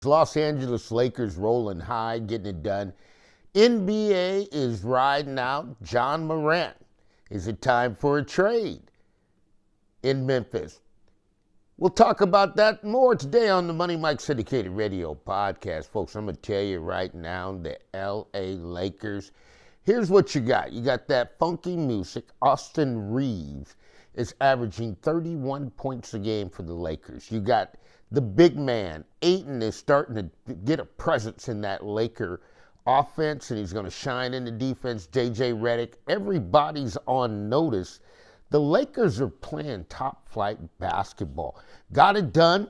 Los Angeles Lakers rolling high, getting it done. NBA is riding out Ja Morant. Is it time for a trade in Memphis? We'll talk about that more today on the Money Mike Syndicated Radio podcast. Folks, I'm going to tell you right now, the LA Lakers, here's what you got. You got that funky music. Austin Reeves is averaging 31 points a game for the Lakers. You got the big man. Ayton is starting to get a presence in that Laker offense, and he's going to shine in the defense. J.J. Redick, everybody's on notice. The Lakers are playing top-flight basketball. Got it done.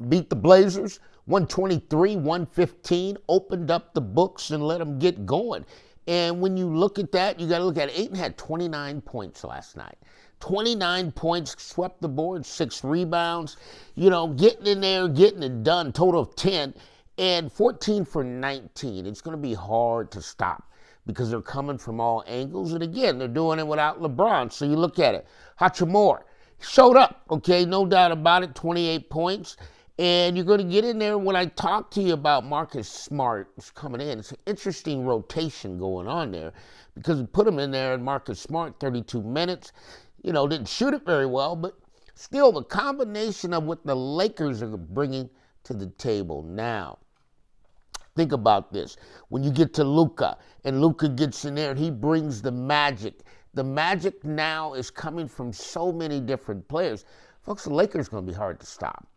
Beat the Blazers, 123-115. Opened up the books and let them get going. And when you look at that, you got to look at it. Ayton had 29 points last night. 29 points, swept the board, 6 rebounds. You know, getting in there, getting it done. Total of 10 and 14 for 19. It's going to be hard to stop, because they're coming from all angles. And again, they're doing it without LeBron. So you look at it. Ja Morant showed up, okay, no doubt about it, 28 points. And you're going to get in there when I talk to you about Marcus Smart is coming in. It's an interesting rotation going on there, because we put him in there and Marcus Smart, 32 minutes. You know, didn't shoot it very well, but still the combination of what the Lakers are bringing to the table now. Think about this. When you get to Luka, and Luka gets in there and he brings the magic. The magic now is coming from so many different players. Folks, the Lakers are going to be hard to stop.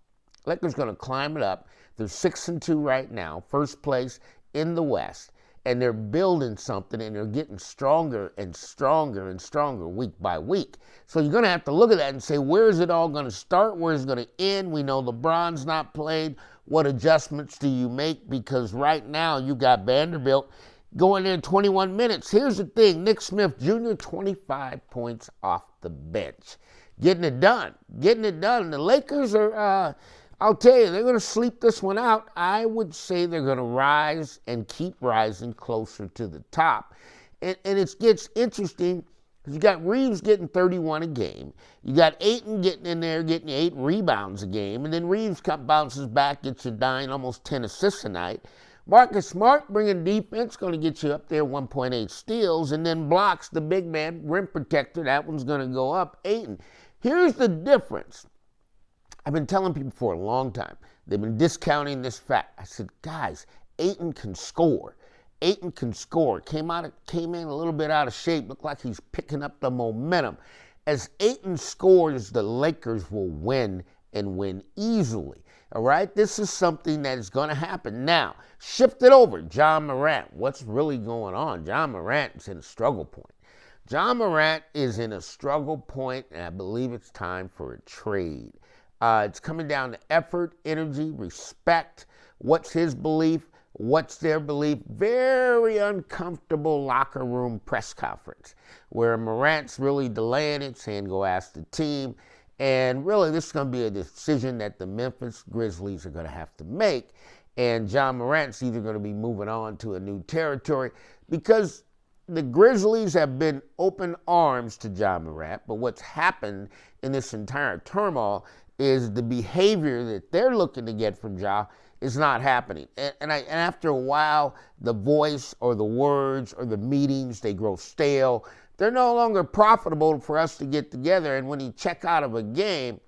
Lakers going to climb it up. They're 6-2 right now, first place in the West. And they're building something, and they're getting stronger and stronger and stronger week by week. So you're going to have to look at that and say, where is it all going to start? Where is it going to end? We know LeBron's not played. What adjustments do you make? Because right now you got Vanderbilt going there 21 minutes. Here's the thing. Nick Smith Jr., 25 points off the bench. Getting it done. Getting it done. The Lakers are... I'll tell you, they're going to sleep this one out. I would say they're going to rise and keep rising closer to the top. And it gets interesting, because you got Reeves getting 31 a game. You got Ayton getting in there, getting 8 rebounds a game. And then Reeves bounces back, gets you 9, almost 10 assists a night. Marcus Smart bringing defense, going to get you up there, 1.8 steals. And then blocks, the big man, rim protector, that one's going to go up. Ayton. Here's the difference. I've been telling people for a long time. They've been discounting this fact. I said, guys, Ayton can score. Ayton can score. Came in a little bit out of shape. Looked like he's picking up the momentum. As Ayton scores, the Lakers will win, and win easily. All right? This is something that is going to happen. Now, shift it over. Ja Morant. What's really going on? Ja Morant is in a struggle point. Ja Morant is in a struggle point, and I believe it's time for a trade. It's coming down to effort, energy, respect. What's his belief? What's their belief? Very uncomfortable locker room press conference where Morant's really delaying it, saying go ask the team. And really, this is going to be a decision that the Memphis Grizzlies are going to have to make. And Ja Morant's either going to be moving on to a new territory, because the Grizzlies have been open arms to Ja Morant. But what's happened in this entire turmoil is the behavior that they're looking to get from Ja is not happening. And after a while, the voice or the words or the meetings, they grow stale. They're no longer profitable for us to get together. And when you check out of a game,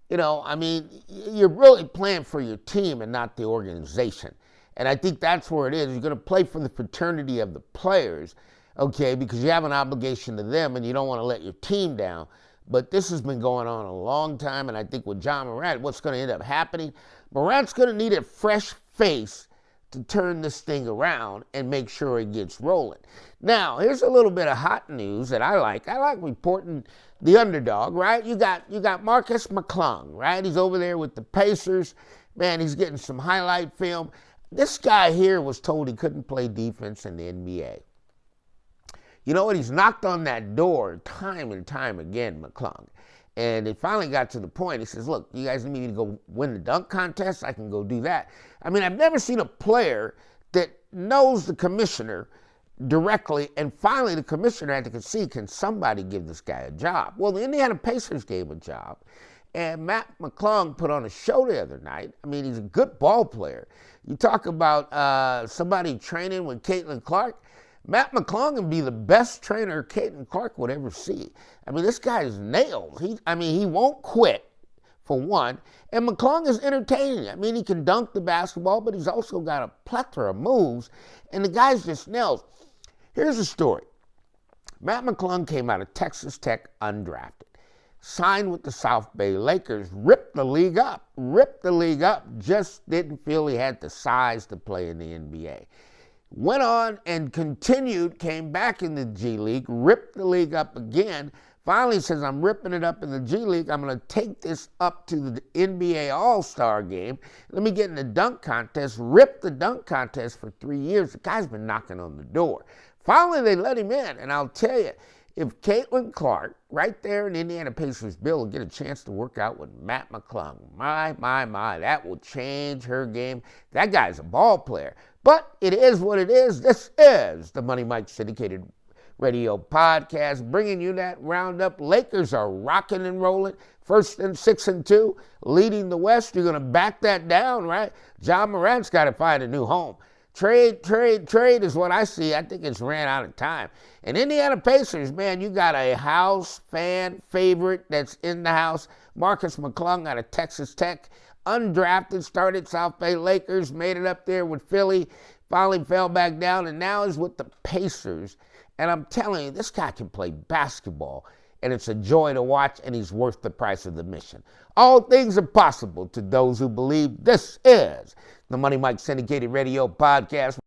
you know, I mean, you're really playing for your team and not the organization. And I think that's where it is. You're going to play for the fraternity of the players, okay, because you have an obligation to them and you don't want to let your team down. But this has been going on a long time, and I think with Ja Morant, what's going to end up happening, Morant's going to need a fresh face to turn this thing around and make sure it gets rolling. Now, here's a little bit of hot news that I like. I like reporting the underdog, right? You got Mac McClung, right? He's over there with the Pacers. Man, he's getting some highlight film. This guy here was told he couldn't play defense in the NBA. You know what? He's knocked on that door time and time again, McClung. And it finally got to the point, he says, look, you guys need me to go win the dunk contest? I can go do that. I mean, I've never seen a player that knows the commissioner directly, and finally the commissioner had to see, can somebody give this guy a job? Well, the Indiana Pacers gave a job. And Mac McClung put on a show the other night. I mean, he's a good ball player. You talk about somebody training with Caitlin Clark. Mac McClung would be the best trainer Caitlin Clark would ever see. I mean, this guy is nailed. He won't quit, for one. And McClung is entertaining. I mean, he can dunk the basketball, but he's also got a plethora of moves. And the guy's just nails. Here's the story. Mac McClung came out of Texas Tech undrafted. Signed with the South Bay Lakers, ripped the league up, just didn't feel he had the size to play in the NBA. Went on and continued, came back in the G League, ripped the league up again, finally says, I'm ripping it up in the G League, I'm going to take this up to the NBA All-Star game, let me get in the dunk contest, ripped the dunk contest for 3 years. The guy's been knocking on the door. Finally, they let him in, and I'll tell you, if Caitlin Clark, right there in Indiana Pacers Bill, will get a chance to work out with Mac McClung, my, that will change her game. That guy's a ball player. But it is what it is. This is the Money Mike Syndicated Radio Podcast, bringing you that roundup. Lakers are rocking and rolling. First and 6-2, leading the West. You're going to back that down, right? Ja Morant's got to find a new home. Trade is what I see. I think it's ran out of time. And Indiana Pacers, man, you got a house fan favorite that's in the house. Marcus McClung out of Texas Tech, undrafted, started South Bay Lakers, made it up there with Philly, finally fell back down, and now is with the Pacers. And I'm telling you, this guy can play basketball, and it's a joy to watch, and he's worth the price of admission. All things are possible to those who believe. This is the Money Mike Syndicated Radio Podcast.